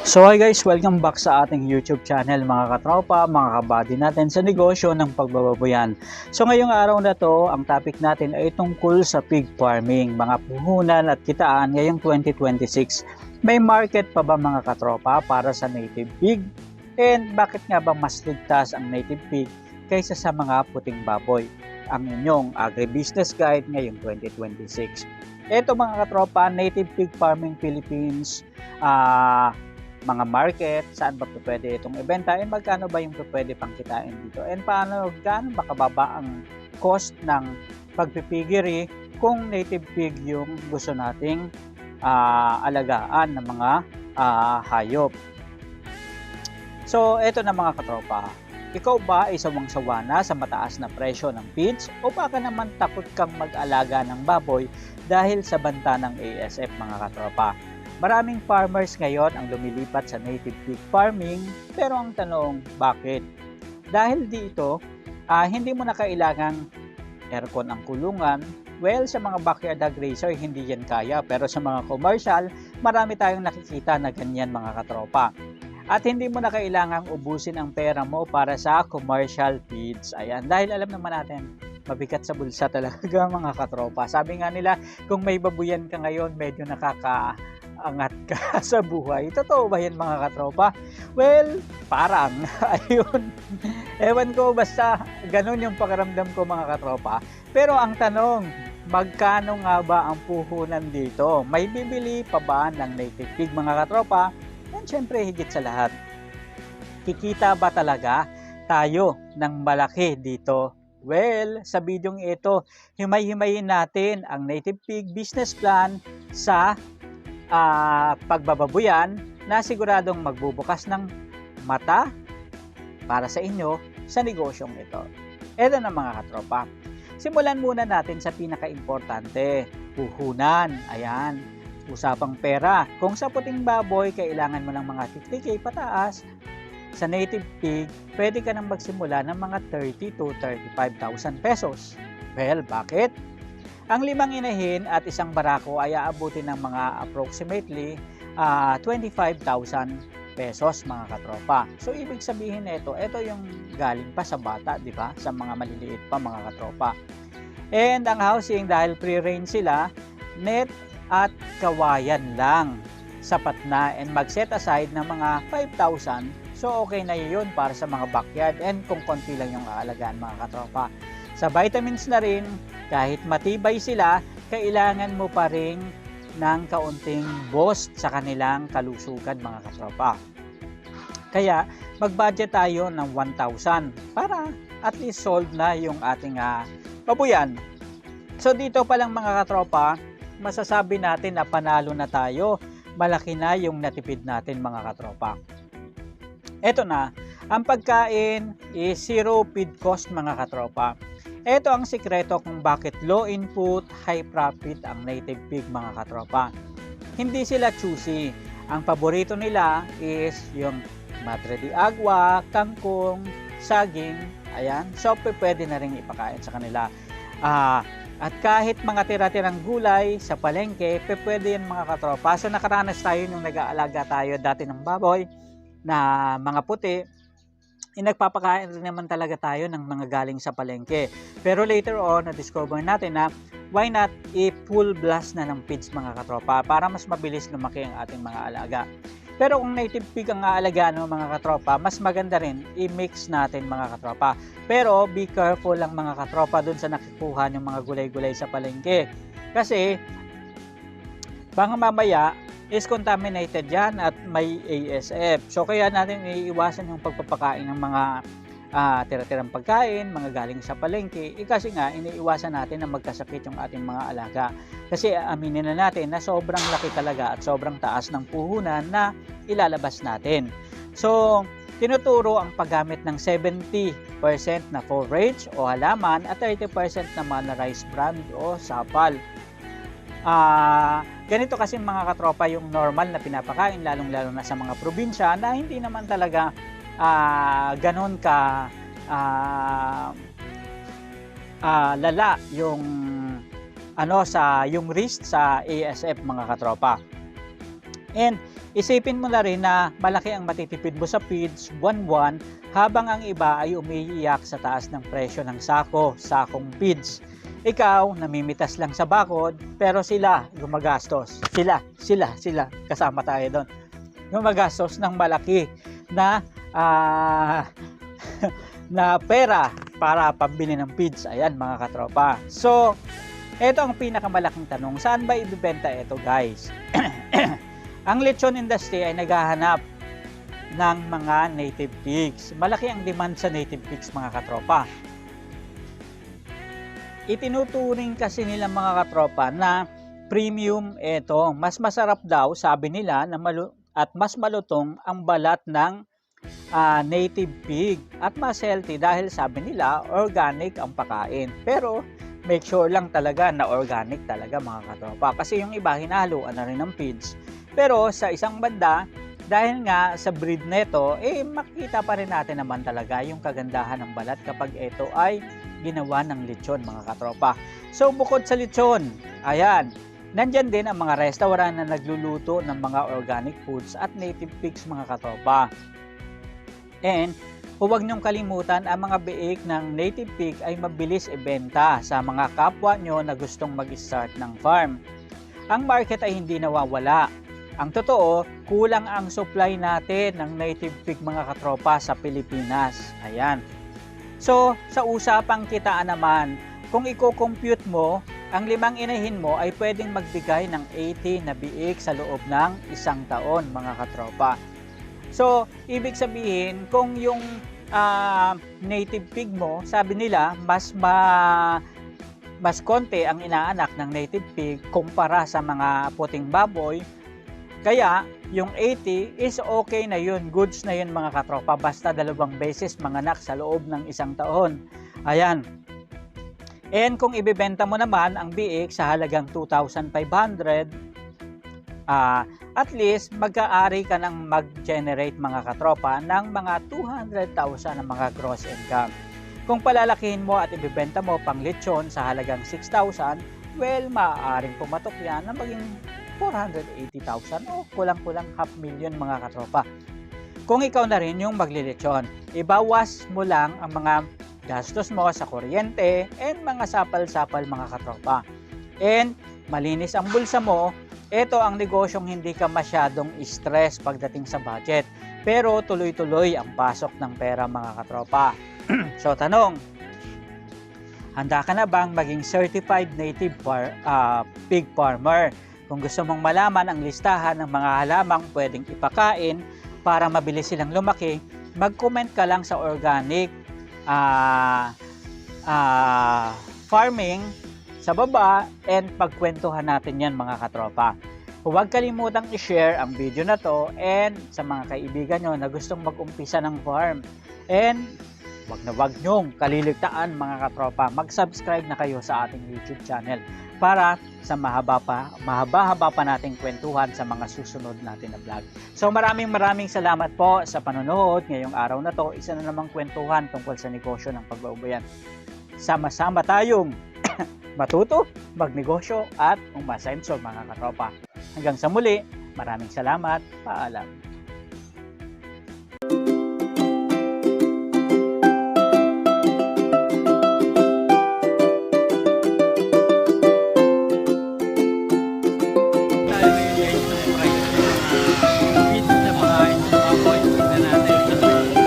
So hi guys, welcome back sa ating YouTube channel mga katropa, mga kabady natin sa negosyo ng pagbababoyan. So ngayong araw na to, ang topic natin ay tungkol sa pig farming, mga puhunan at kitaan ngayong 2026. May market pa ba mga katropa para sa native pig? And bakit nga ba mas ligtas ang native pig kaysa sa mga puting baboy? Ang inyong agribusiness guide ngayong 2026. Ito mga katropa, Native Pig Farming Philippines, mga market, saan ba pwede itong ibenta, and magkano ba yung pwede pang kitain dito, and gaano ba kababa ang cost ng pagpipigiri kung native pig yung gusto nating alagaan ng mga hayop. So eto na mga katropa, ikaw ba ay sawang-sawa na sa mataas na presyo ng feeds o baka naman takot kang mag-alaga ng baboy dahil sa banta ng ASF mga katropa? Maraming farmers ngayon ang lumilipat sa native pig farming, pero ang tanong, bakit? Dahil dito, hindi mo na kailangang aircon ang kulungan. Well, sa mga backyard hog racer, hindi yan kaya, pero sa mga commercial, marami tayong nakikita na ganyan mga katropa. At hindi mo na kailangang ubusin ang pera mo para sa commercial feeds. Ayan, dahil alam naman natin, mabigat sa bulsa talaga mga katropa. Sabi nga nila, kung may babuyan ka ngayon, medyo nakakaangat ka sa buhay. Totoo ba yan mga katropa? Well, parang, ayun. Ewan ko, basta ganun yung pakiramdam ko mga katropa. Pero ang tanong, magkano nga ba ang puhunan dito? May bibili pa ba ng native pig mga katropa? And syempre, higit sa lahat, kikita ba talaga tayo ng malaki dito? Well, sa bidyong ito, himay-himayin natin ang native pig business plan sa pagbababoyan na siguradong magbubukas ng mata para sa inyo sa negosyong ito. Ito na mga katropa. Simulan muna natin sa pinaka-importante, puhunan. Ayan, usapang pera. Kung sa puting baboy, kailangan mo ng mga 50k pataas, sa native pig, pwede ka nang magsimula ng mga 30 to 35,000 pesos. Well, bakit? Ang 5 inahin at isang barako ay aabutin ng mga approximately 25,000 pesos mga katropa. So, ibig sabihin nito, ito yung galing pa sa bata, di ba? Sa mga maliliit pa mga katropa. And ang housing, dahil pre-range sila, net at kawayan lang. Sapat na, and mag-set aside ng mga 5,000. So, okay na yun para sa mga backyard, and kung konti lang yung aalagaan mga katropa. Sa vitamins na rin, kahit matibay sila, kailangan mo pa rin ng kaunting boost sa kanilang kalusugan mga katropa. Kaya, mag-budget tayo ng 1,000 para at least solve na yung ating babuyan. So, dito pa lang mga katropa, masasabi natin na panalo na tayo. Malaki na yung natipid natin mga katropa. Eto na, ang pagkain is zero feed cost mga katropa. Ito ang sikreto kung bakit low input, high profit ang native pig mga katropa. Hindi sila choosy. Ang paborito nila is yung madre de agua, kangkong, saging. Ayan, so pwede na rin ipakain sa kanila. At kahit mga tira-tirang gulay sa palengke, pwede yan mga katropa. So nakaranas tayo nung nag-aalaga tayo dati ng baboy na mga puti, nagpapakain rin naman talaga tayo ng mga galing sa palengke. Pero later on, na-discover natin na why not i-full blast na ng feeds mga katropa para mas mabilis lumaki ang ating mga alaga. Pero kung native pig ang aalagaan ng mga katropa, mas maganda rin i-mix natin mga katropa. Pero be careful lang mga katropa dun sa nakikuha ng mga gulay-gulay sa palengke. Kasi baka mamaya is contaminated yan at may ASF. So kaya natin iiwasan yung pagpapakain ng mga tira-tirang pagkain, mga galing sa palengke. Kasi nga, iniiwasan natin na magkasakit yung ating mga alaga. Kasi aminin na natin na sobrang laki talaga at sobrang taas ng puhunan na ilalabas natin. So, tinuturo ang paggamit ng 70% na forage o halaman at 30% naman na rice bran o sapal. Ganito kasi mga katropa yung normal na pinapakain, lalong-lalo na sa mga probinsya na hindi naman talaga ganon ka lala yung yung risk sa ASF mga katropa. And Isipin mo na rin na malaki ang matitipid mo sa feeds buwan-buwan habang ang iba ay umiiyak sa taas ng presyo ng sakong feeds. Ikaw, namimitas lang sa bakod, pero sila gumagastos. Sila, kasama tayo doon. Gumagastos ng malaki na na pera para pambili ng feeds. Ayan mga katropa. So, ito ang pinakamalaking tanong. Saan ba ibibenta ito guys? Ang lechon industry ay naghahanap ng mga native pigs. Malaki ang demand sa native pigs mga katropa. Itinuturing kasi nila mga katropa na premium ito. Mas masarap daw sabi nila na at mas malutong ang balat ng native pig. At mas healthy dahil sabi nila organic ang pakain. Pero make sure lang talaga na organic talaga mga katropa. Kasi yung iba hinahaluan na rin ng feeds. Pero sa isang banda, dahil nga sa breed nito, makikita pa rin natin naman talaga yung kagandahan ng balat kapag ito ay ginawa ng lechon mga katropa. So bukod sa lechon, ayan, nandyan din ang mga restaurant na nagluluto ng mga organic foods at native pigs mga katropa. And huwag niyong kalimutan ang mga biik ng native pig ay mabilis ibenta sa mga kapwa nyo na gustong mag-start ng farm. Ang market ay hindi nawawala. Ang totoo, kulang ang supply natin ng native pig mga katropa sa Pilipinas. Ayan. So, sa usapang kitaan naman, kung i-compute mo, ang 5 inahin mo ay pwedeng magbigay ng 80 na biik sa loob ng 1 taon mga katropa. So, ibig sabihin, kung yung native pig mo, sabi nila, mas konti ang inaanak ng native pig kumpara sa mga puting baboy. Kaya, yung 80 is okay na yun, goods na yun mga katropa, basta 2 beses manganak sa loob ng 1 taon. Ayan. And kung ibebenta mo naman ang biik sa halagang 2,500, at least magkaari ka ng mag-generate mga katropa ng mga 200,000 na mga gross income. Kung palalakihin mo at ibebenta mo pang lechon sa halagang 6,000, well, maaaring pumatok yan na maging 480,000 o kulang-kulang 500,000 mga katropa. Kung ikaw na rin yung maglilechon, ibawas mo lang ang mga gastos mo sa kuryente and mga sapal-sapal mga katropa. And malinis ang bulsa mo, ito ang negosyong hindi ka masyadong stress pagdating sa budget. Pero tuloy-tuloy ang pasok ng pera mga katropa. So tanong, handa ka na bang maging certified native pig farmer? Kung gusto mong malaman ang listahan ng mga halamang pwedeng ipakain para mabilis silang lumaki, mag-comment ka lang sa organic farming sa baba and pagkwentuhan natin yan mga katropa. Huwag kalimutang i-share ang video na to and sa mga kaibigan nyo na gustong mag-umpisa ng farm. And wag nyong kaliligtaan mga katropa, mag-subscribe na kayo sa ating YouTube channel para sa mahaba-haba pa nating kwentuhan sa mga susunod natin na vlog. So maraming salamat po sa panonood ngayong araw na to. Isa na namang kwentuhan tungkol sa negosyo ng pagbabayan. Sama-sama tayong matuto, magnegosyo at umasenso mga katropa. Hanggang sa muli, maraming salamat. Paalam.